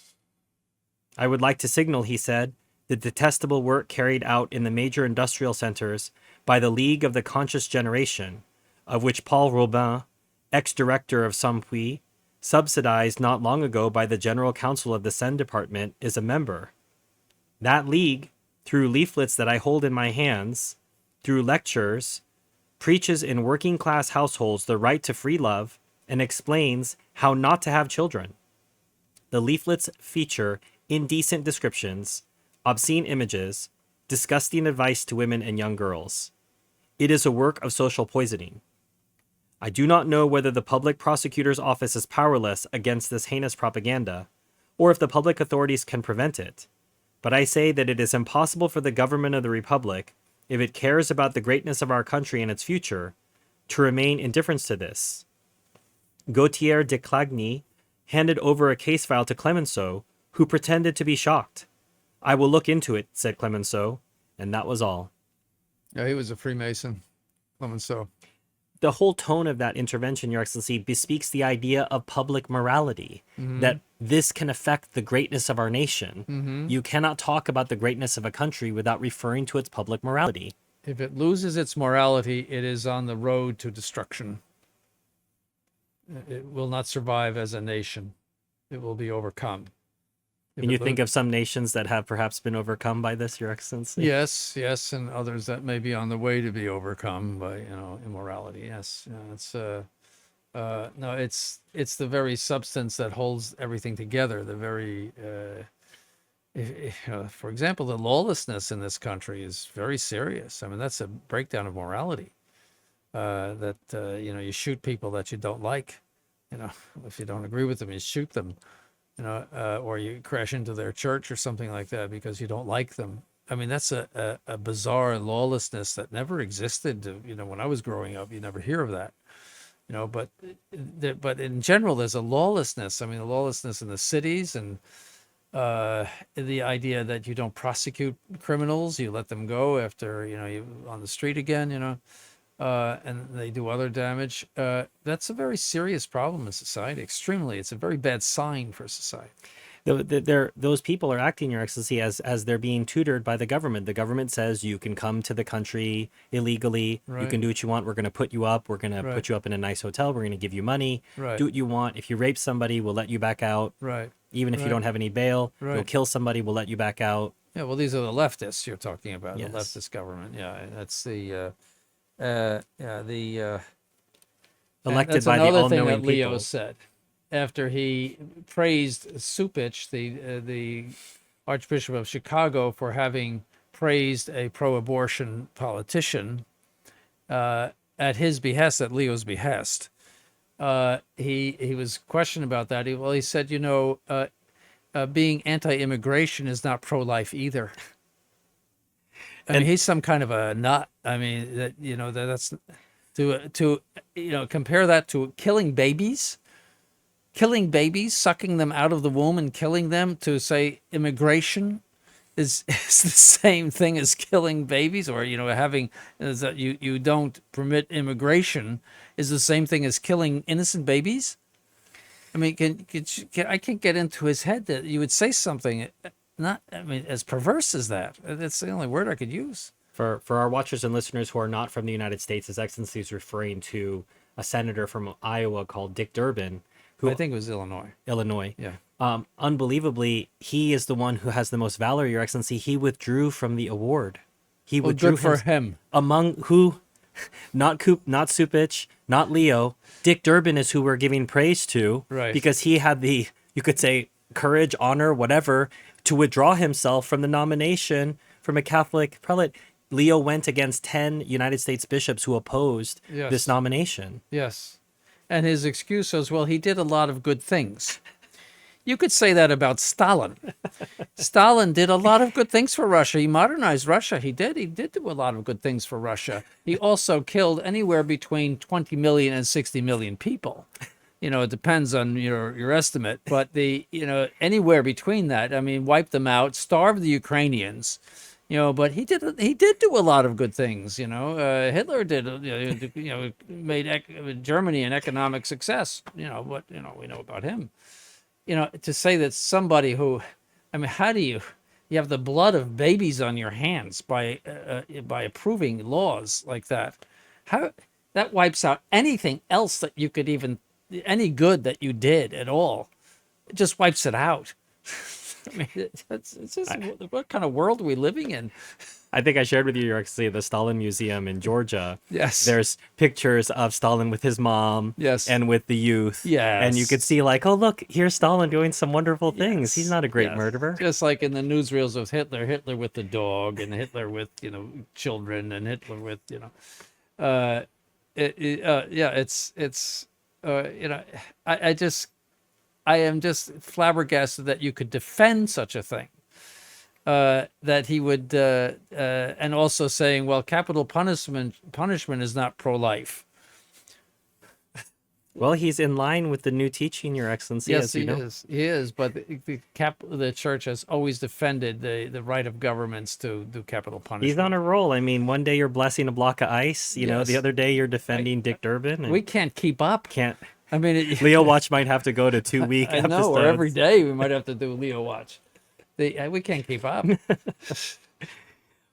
I would like to signal, he said, the detestable work carried out in the major industrial centers by the League of the Conscious Generation, of which Paul Robin, ex-director of Sampuy, subsidized not long ago by the General Council of the Seine Department, is a member. That league, through leaflets that I hold in my hands, through lectures, preaches in working-class households the right to free love and explains how not to have children. The leaflets feature indecent descriptions, obscene images, disgusting advice to women and young girls. It is a work of social poisoning. I do not know whether the public prosecutor's office is powerless against this heinous propaganda, or if the public authorities can prevent it. But I say that it is impossible for the government of the Republic, if it cares about the greatness of our country and its future, to remain indifferent to this. Gautier de Clagny handed over a case file to Clemenceau, who pretended to be shocked. I will look into it, said Clemenceau, and that was all. Yeah, he was a Freemason, Clemenceau. The whole tone of that intervention, Your Excellency, bespeaks the idea of public morality, that this can affect the greatness of our nation. You cannot talk about the greatness of a country without referring to its public morality. If it loses its morality, it is on the road to destruction. It will not survive as a nation. It will be overcome. Can you think of some nations that have perhaps been overcome by this, Your Excellency? Yes, and others that may be on the way to be overcome by immorality. Yes, no, it's the very substance that holds everything together. The very, for example, the lawlessness in this country is very serious. I mean, that's a breakdown of morality. You shoot people that you don't like. If you don't agree with them, you shoot them. Or you crash into their church or something like that because you don't like them. I mean, that's a bizarre lawlessness that never existed. When I was growing up, you never hear of that. But in general, there's a lawlessness. I mean, a lawlessness in the cities and the idea that you don't prosecute criminals, you let them go after you on the street again. And they do other damage. That's a very serious problem in society. Extremely, it's a very bad sign for society. Those people are acting, Your Excellency, as they're being tutored by the government. The government says you can come to the country illegally. Right. You can do what you want. We're going to put you up. We're going to put you up in a nice hotel. We're going to give you money. Right. Do what you want. If you rape somebody, we'll let you back out. Right. Even if you don't have any bail, you'll kill somebody, we'll let you back out. Yeah, well, these are the leftists you're talking about, Yes. the leftist government. Yeah, that's the Elected that's by the another thing all-knowing that Leo people. said after he praised Supich, the Archbishop of Chicago, for having praised a pro-abortion politician at his behest, at Leo's behest. He was questioned about that. He said, being anti-immigration is not pro-life either. I mean, he's some kind of a nut. I mean, that's to compare that to killing babies, sucking them out of the womb and killing them, to say immigration is the same thing as killing babies, or having is that you don't permit immigration is the same thing as killing innocent babies. I mean, I can't get into his head that you would say something as perverse as that. That's the only word I could use. For our watchers and listeners who are not from the United States, His Excellency is referring to a senator from Iowa called Dick Durbin, who I think it was Illinois. Yeah. Unbelievably, he is the one who has the most valor, Your Excellency. He withdrew from the award. He withdrew good for him. Among who, not Supich, not Leo. Dick Durbin is who we're giving praise to, right? Because he had the, you could say, courage, honor, whatever, to withdraw himself from the nomination from a Catholic prelate. Leo went against 10 United States bishops who opposed this nomination. Yes. And his excuse was, well, he did a lot of good things. You could say that about Stalin. Stalin did a lot of good things for Russia. He modernized Russia. He did do a lot of good things for Russia. He also killed anywhere between 20 million and 60 million people. it depends on your estimate, but anywhere between that. I mean, wipe them out, starve the Ukrainians, but he did do a lot of good things. Hitler did, made Germany an economic success. What we know about him. To say that somebody who, I mean, how do you have the blood of babies on your hands by approving laws like that? How that wipes out anything else that you could even, any good that you did at all. It just wipes it out. I mean, it's just, I, what kind of world are we living in? I think I shared with you, Your Excellency, the Stalin Museum in Georgia. Yes, There's pictures of Stalin with his mom yes, and with the youth. And you could yes, see, like, oh, look, here's Stalin doing some wonderful things. He's yes, not a great yes. murderer. Just like in the newsreels of Hitler with the dog, and Hitler with children, and Hitler with uh, yeah, it's I just I am just flabbergasted that you could defend such a thing. That he would, and also saying, well, capital punishment is not pro-life. Well, he's in line with the new teaching, Your Excellency, Yes, as you he know. is. He is. But the church has always defended the right of governments to do capital He's on punishment. a roll. I mean, one day you're blessing a block of ice, the Yes, other day you're I, defending Dick Durbin, we and can't keep up. can't. I mean, Leo Watch might have to go to 2 week I know, or every episodes. day we might have to do Leo watch. We can't keep up.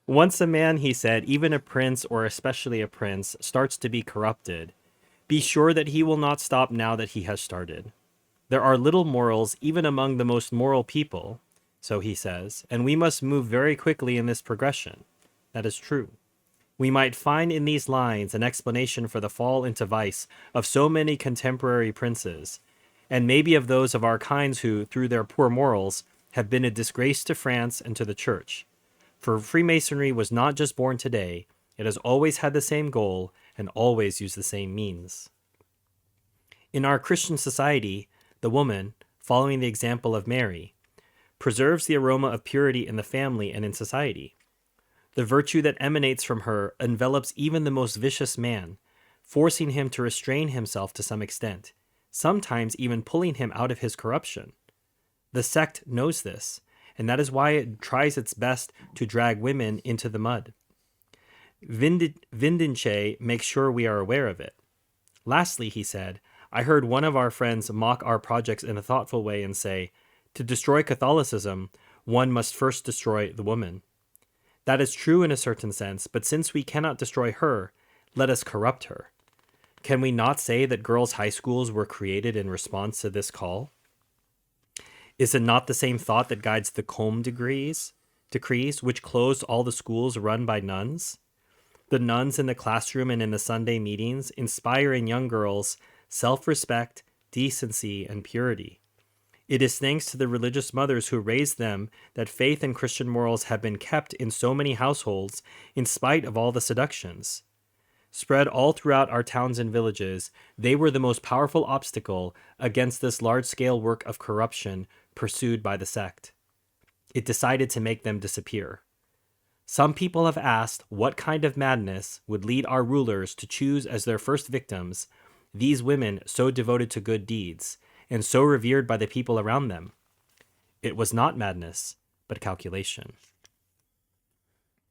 Once a man, he said, even a prince, or especially a prince, starts to be corrupted, be sure that he will not stop now that he has started. There are little morals even among the most moral people, so he says, and we must move very quickly in this progression. That is true. We might find in these lines an explanation for the fall into vice of so many contemporary princes, and maybe of those of our kinds who, through their poor morals, have been a disgrace to France and to the Church. For Freemasonry was not just born today, it has always had the same goal and always used the same means. In our Christian society, the woman, following the example of Mary, preserves the aroma of purity in the family and in society. The virtue that emanates from her envelops even the most vicious man, forcing him to restrain himself to some extent, sometimes even pulling him out of his corruption. The sect knows this, and that is why it tries its best to drag women into the mud. Vindice makes sure we are aware of it. Lastly, he said, I heard one of our friends mock our projects in a thoughtful way and say, to destroy Catholicism, one must first destroy the woman. That is true in a certain sense, but since we cannot destroy her, let us corrupt her. Can we not say that girls' high schools were created in response to this call? Is it not the same thought that guides the Combe decrees, which closed all the schools run by nuns? The nuns in the classroom and in the Sunday meetings inspire in young girls self-respect, decency, and purity. It is thanks to the religious mothers who raised them that faith and Christian morals have been kept in so many households in spite of all the seductions. Spread all throughout our towns and villages, they were the most powerful obstacle against this large-scale work of corruption pursued by the sect. It decided to make them disappear. Some people have asked what kind of madness would lead our rulers to choose as their first victims these women so devoted to good deeds and so revered by the people around them. It was not madness, but calculation.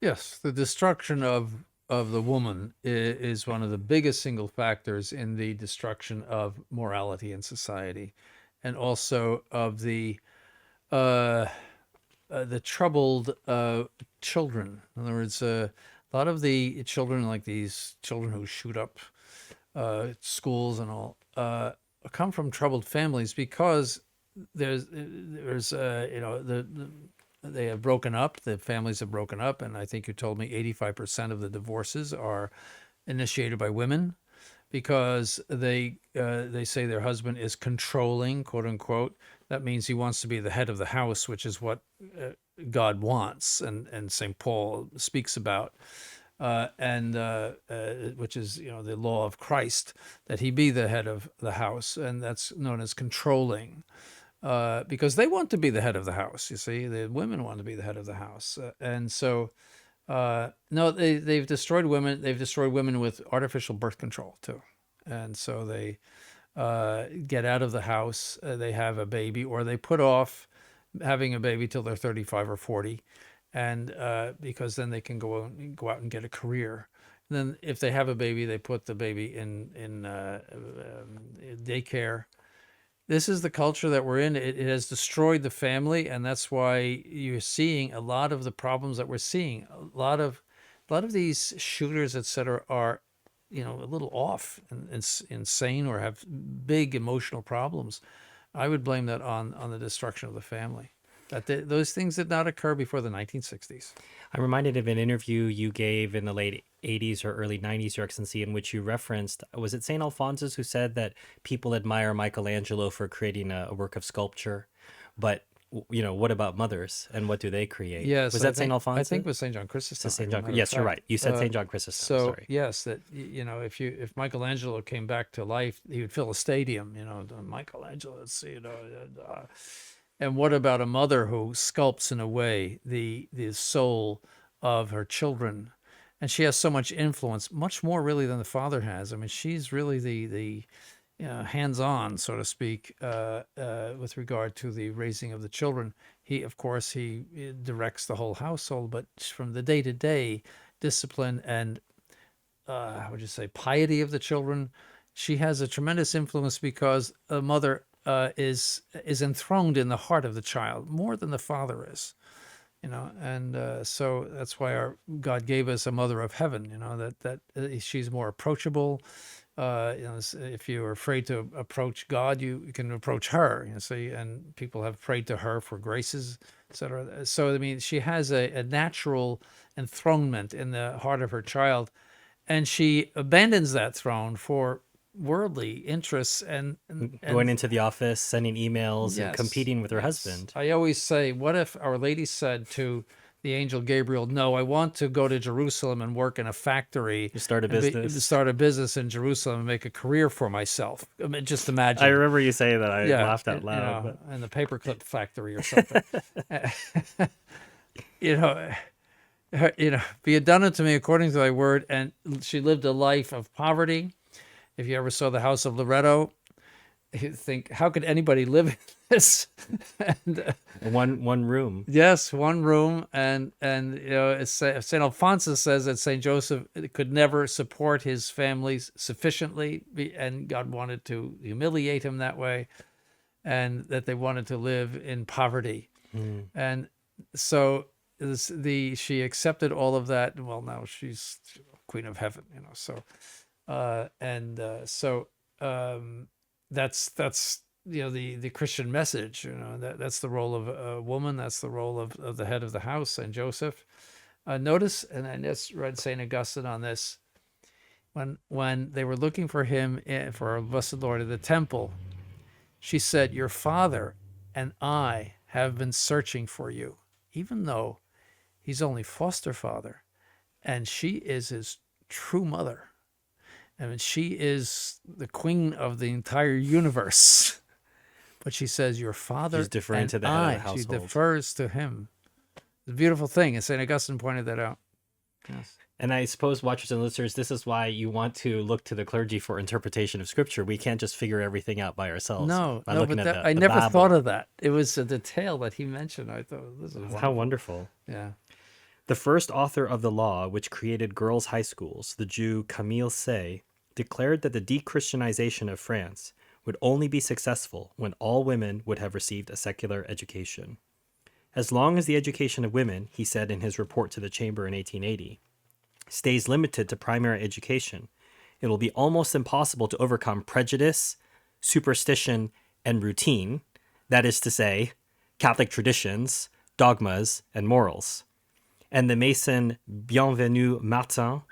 Yes, the destruction of the woman is one of the biggest single factors in the destruction of morality in society, and also of the troubled children. In other words, a lot of the children, like these children who shoot up schools and all, come from troubled families because there's they have broken up. The families have broken up, and I think you told me 85% of the divorces are initiated by women because they say their husband is controlling, quote unquote. That means he wants to be the head of the house, which is what God wants, and St. Paul speaks about, and which is the law of Christ, that he be the head of the house, and that's known as controlling. Because they want to be the head of the house. You see, the women want to be the head of the house, and so no, they've destroyed women. They've destroyed women with artificial birth control too, and so get out of the house, they have a baby, or they put off having a baby till they're 35 or 40, and because then they can go out and get a career. And then if they have a baby, they put the baby in daycare. This is the culture that we're in. It has destroyed the family, and that's why you're seeing a lot of the problems that we're seeing. A lot of these shooters, etc., are, a little off and insane, or have big emotional problems. I would blame that on the destruction of the family. Those things did not occur before the 1960s. I'm reminded of an interview you gave in the late 80s or early 90s, Your Excellency, in which you referenced, was it St. Alphonsus who said that people admire Michelangelo for creating a work of sculpture, but what about mothers and what do they create? Yes, Was that St. Alphonsus? I think it was St. John Chrysostom. St. as a John. matter of Yes, you're fact. right. You said St. John Chrysostom. So Sorry. yes, that if Michelangelo came back to life, he would fill a stadium. Michelangelo, and what about a mother who sculpts in a way the soul of her children, and she has so much influence, much more really than the father has. I mean, she's really the hands-on, so to speak, with regard to the raising of the children. Of course, he directs the whole household, but from the day-to-day discipline and how would you say, piety of the children, she has a tremendous influence because a mother is enthroned in the heart of the child more than the father is. And so that's why God gave us a mother of heaven. That she's more approachable. If you're afraid to approach God, you can approach her. See, and people have prayed to her for graces, etc. So I mean, she has a natural enthronement in the heart of her child, and she abandons that throne for worldly interests and Going into the office, sending emails, and yes, competing with her yes. husband. I always say, what if Our Lady said to the angel Gabriel, "No, I want to go to Jerusalem and work in a factory, You start a and business. start a business in Jerusalem and make a career for myself." I mean, just I imagine. remember you saying that. I Yeah, laughed out loud. But in the paperclip factory or something. you know, be it done unto me according to thy word. And she lived a life of poverty. If you ever saw the House of Loretto, you think, how could anybody live in this? And one room. yes, one room, and Saint Alphonsus says that Saint Joseph could never support his families sufficiently, and God wanted to humiliate him that way, and that they wanted to live in poverty, and so she accepted all of that. Well, now she's Queen of Heaven, so that's the Christian message. That's the role of a woman. That's the role of the head of the house, Saint Joseph. Notice, and I just read Saint Augustine on this. When they were looking for him for our Blessed Lord at the temple, she said, "Your father and I have been searching for you," even though he's only foster father, and she is his true mother. I mean, she is the queen of the entire universe. But she says, "Your father She's deferring and to the head of the I." She household. defers to him. It's a beautiful thing, and St. Augustine pointed that out. Yes. And I suppose, watchers and listeners, this is why you want to look to the clergy for interpretation of Scripture. We can't just figure everything out by ourselves. No, by but looking at I the never Bible. thought of that. It was a detail that he mentioned. I thought, this is wonderful. How wonderful. Yeah. The first author of the law which created girls' high schools, the Jew Camille Say, declared that the de-Christianization of France would only be successful when all women would have received a secular education. As long as the education of women, he said in his report to the Chamber in 1880, stays limited to primary education, it will be almost impossible to overcome prejudice, superstition, and routine, that is to say, Catholic traditions, dogmas, and morals. And the Mason Bienvenu Martin,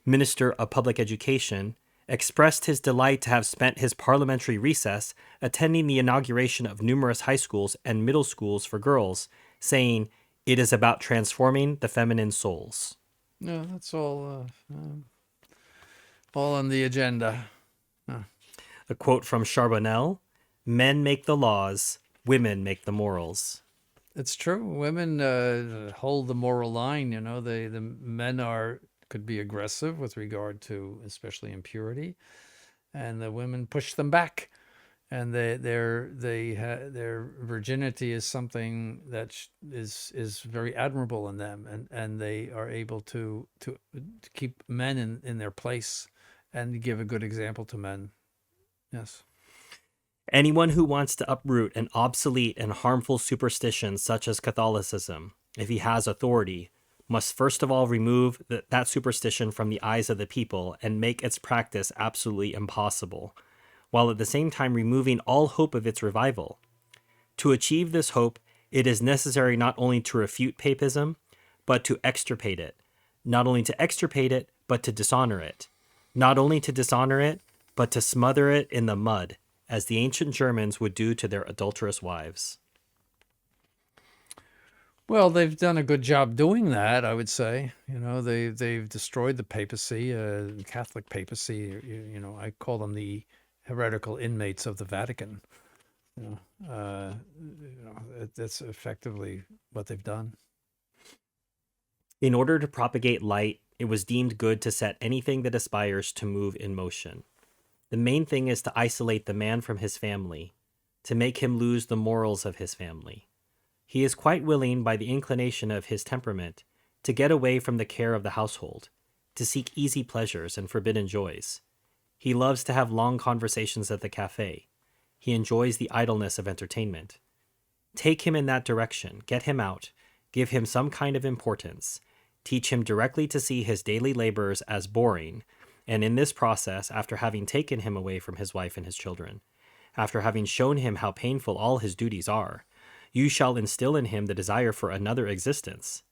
Minister of Public Education, expressed his delight to have spent his parliamentary recess attending the inauguration of numerous high schools and middle schools for girls, saying, "It is about transforming the feminine souls." No, that's all on the agenda. A quote from Charbonnel, "Men make the laws, women make the morals." It's true. Women hold the moral line. The men could be aggressive with regard to especially impurity, and the women pushed them back, and their virginity is something that is very admirable in them, and they are able to keep men in their place and give a good example to men. Yes. Anyone who wants to uproot an obsolete and harmful superstition such as Catholicism, if he has authority, must first of all remove that superstition from the eyes of the people and make its practice absolutely impossible, while at the same time removing all hope of its revival. To achieve this hope, it is necessary not only to refute papism, but to extirpate it. Not only to extirpate it, but to dishonor it. Not only to dishonor it, but to smother it in the mud, as the ancient Germans would do to their adulterous wives. Well, they've done a good job doing that, I would say. They've destroyed the papacy, Catholic papacy. I call them the heretical inmates of the Vatican. That's effectively what they've done. In order to propagate light, it was deemed good to set anything that aspires to move in motion. The main thing is to isolate the man from his family, to make him lose the morals of his family. He is quite willing, by the inclination of his temperament, to get away from the care of the household, to seek easy pleasures and forbidden joys. He loves to have long conversations at the cafe. He enjoys the idleness of entertainment. Take him in that direction, get him out, give him some kind of importance, teach him directly to see his daily labors as boring, and in this process, after having taken him away from his wife and his children, after having shown him how painful all his duties are, you shall instill in him the desire for another existence.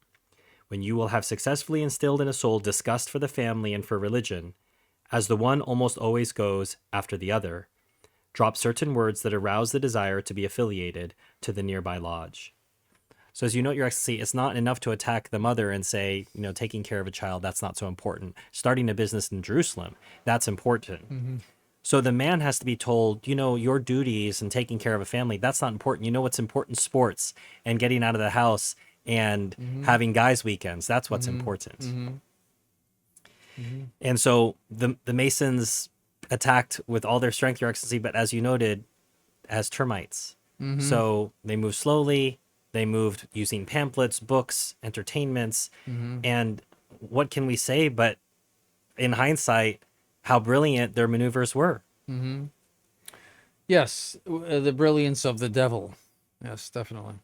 When you will have successfully instilled in a soul disgust for the family and for religion, as the one almost always goes after the other, drop certain words that arouse the desire to be affiliated to the nearby lodge. So as you note, Your Excellency, it's not enough to attack the mother and say, taking care of a child, that's not so important. Starting a business in Jerusalem, that's important. Mm-hmm. So the man has to be told, your duties and taking care of a family, that's not important. You know what's important? Sports and getting out of the house and having guys' weekends. That's what's important. Mm-hmm. Mm-hmm. And so the Masons attacked with all their strength, Your Excellency, but as you noted, as termites. Mm-hmm. So they moved slowly. They moved using pamphlets, books, entertainments. And what can we say but, in hindsight, how brilliant their maneuvers were? Mm-hmm. Yes, the brilliance of the devil. Yes, definitely.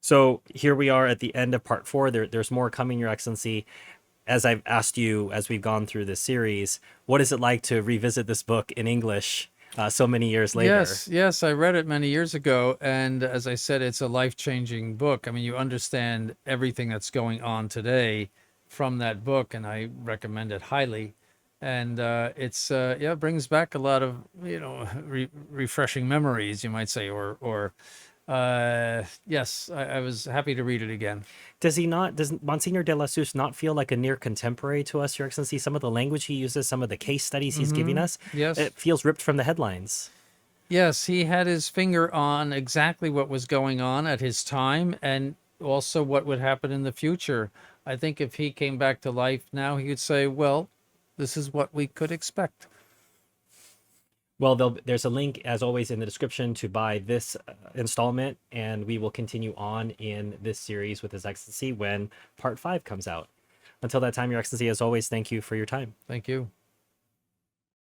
So here we are at the end of part 4. There's more coming, Your Excellency. As I've asked you as we've gone through this series, what is it like to revisit this book in English so many years later? Yes, I read it many years ago, and as I said, it's a life-changing book. I mean, you understand everything that's going on today from that book, and I recommend it highly. And it brings back a lot of refreshing memories, you might say, or yes, I was happy to read it again. Does Msgr Delassus not feel like a near contemporary to us, Your Excellency? Some of the language he uses, some of the case studies he's giving us, Yes. it feels ripped from the headlines. Yes, he had his finger on exactly what was going on at his time and also what would happen in the future. I think if he came back to life now, he would say, well, this is what we could expect. Well, there's a link, as always, in the description to buy this installment, and we will continue on in this series with His Excellency when part 5 comes out. Until that time, Your Excellency, as always, thank you for your time. Thank you.